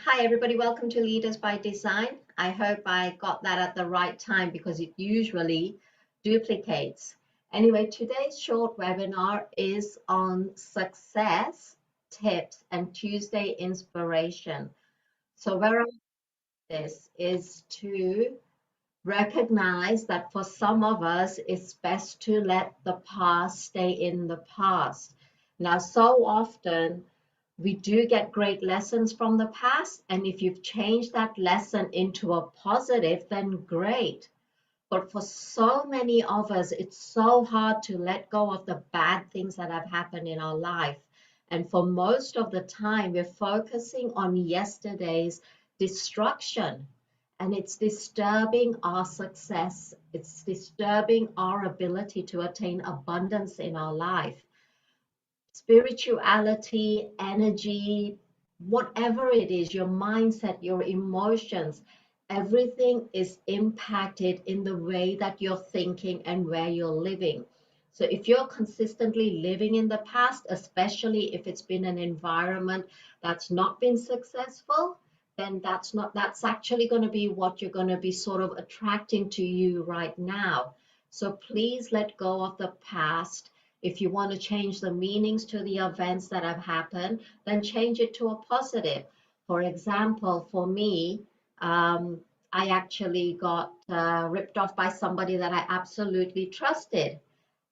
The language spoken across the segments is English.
Hi, everybody. Welcome to Leaders by Design. I hope I got that at the right time because it usually duplicates. Anyway, today's short webinar is on success tips and Tuesday inspiration. So where this is to recognize that for some of us, it's best to let the past stay in the past. Now, so often we do get great lessons from the past, and if you've changed that lesson into a positive, then great. But for so many of us, it's so hard to let go of the bad things that have happened in our life. And for most of the time, we're focusing on yesterday's destruction. And it's disturbing our success. It's disturbing our ability to attain abundance in our life. Spirituality, energy, whatever it is, your mindset, your emotions, everything is impacted in the way that you're thinking and where you're living. So if you're consistently living in the past, especially if it's been an environment that's not been successful, then that's actually going to be what you're going to be sort of attracting to you right now. So please let go of the past. If you want to change the meanings to the events that have happened, then change it to a positive. For example, for me, I actually got ripped off by somebody that I absolutely trusted.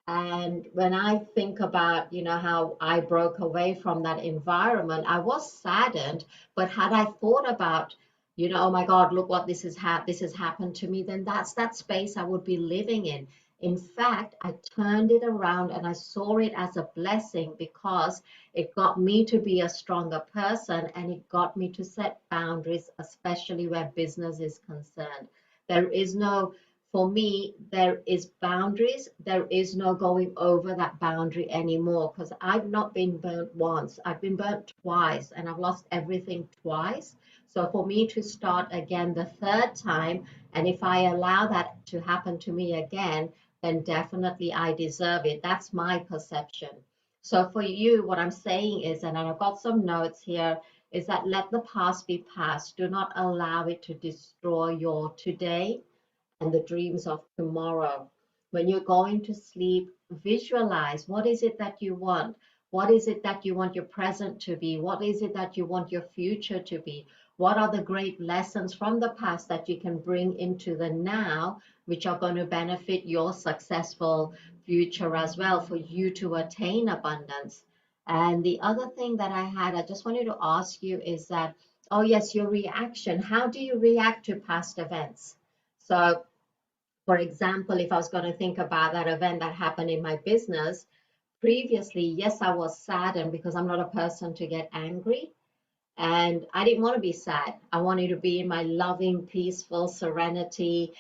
And when I think about, how I broke away from that environment, I was saddened. But had I thought about, oh my God, look what this has happened to me, then that's that space I would be living in. In fact, I turned it around and I saw it as a blessing because it got me to be a stronger person and it got me to set boundaries, especially where business is concerned. There is no For me, there is boundaries. There is no going over that boundary anymore because I've not been burnt once. I've been burnt twice and I've lost everything twice. So for me to start again the third time, and if I allow that to happen to me again, then definitely I deserve it. That's my perception. So for you, what I'm saying is, and I've got some notes here, is that let the past be past. Do not allow it to destroy your today and the dreams of tomorrow. When you're going to sleep, visualize what is it that you want? What is it that you want your present to be? What is it that you want your future to be? What are the great lessons from the past that you can bring into the now, which are going to benefit your successful future as well for you to attain abundance? And the other thing that I just wanted to ask you is that, oh, yes, your reaction. How do you react to past events? So for example, if I was going to think about that event that happened in my business previously, yes, I was saddened because I'm not a person to get angry. And I didn't want to be sad. I wanted to be in my loving, peaceful serenity,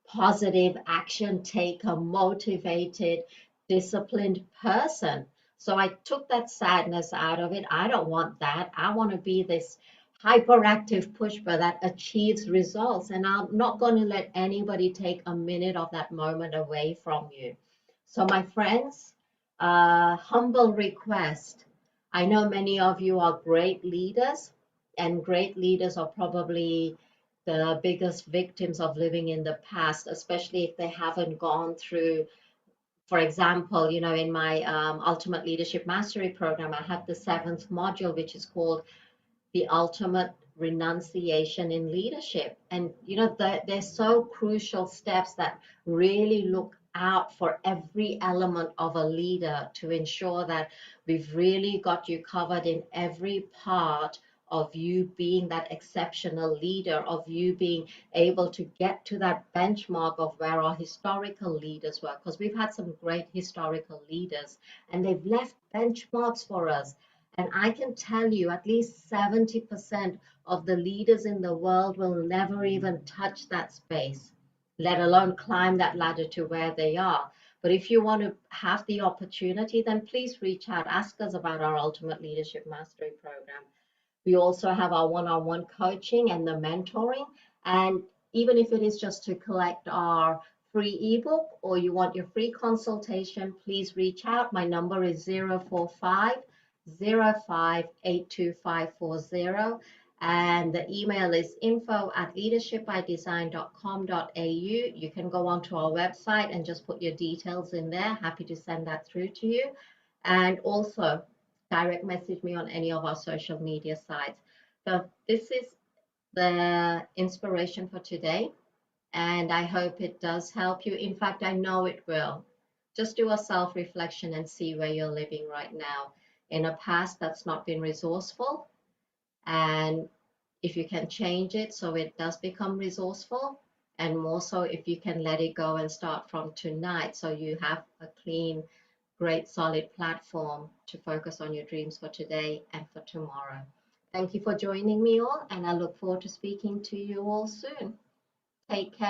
positive action taker, motivated, disciplined person. So I took that sadness out of it. I don't want that. I want to be this hyperactive pusher that achieves results. And I'm not going to let anybody take a minute of that moment away from you. So, my friends, humble request. I know many of you are great leaders, and great leaders are probably the biggest victims of living in the past, especially if they haven't gone through, for example, in my Ultimate Leadership Mastery program, I have the seventh module, which is called the Ultimate Renunciation in Leadership. And, they're so crucial steps that really look out for every element of a leader to ensure that we've really got you covered in every part of you being that exceptional leader, of you being able to get to that benchmark of where our historical leaders were, because we've had some great historical leaders and they've left benchmarks for us. And I can tell you at least 70% of the leaders in the world will never even touch that space, let alone climb that ladder to where they are. But if you want to have the opportunity, then please reach out, ask us about our Ultimate Leadership Mastery program. We also have our one-on-one coaching and the mentoring. And even if it is just to collect our free ebook or you want your free consultation, please reach out. My number is 045 05 82540. And the email is info@leadershipbydesign.com.au. You can go onto our website and just put your details in there. Happy to send that through to you. And also direct message me on any of our social media sites. So this is the inspiration for today, and I hope it does help you. In fact, I know it will. Just do a self reflection and see where you're living right now in a past that's not been resourceful, and if you can change it so it does become resourceful, and more so if you can let it go and start from tonight so you have a clean, great, solid platform to focus on your dreams for today and for tomorrow. Thank you for joining me all, and I look forward to speaking to you all soon. Take care.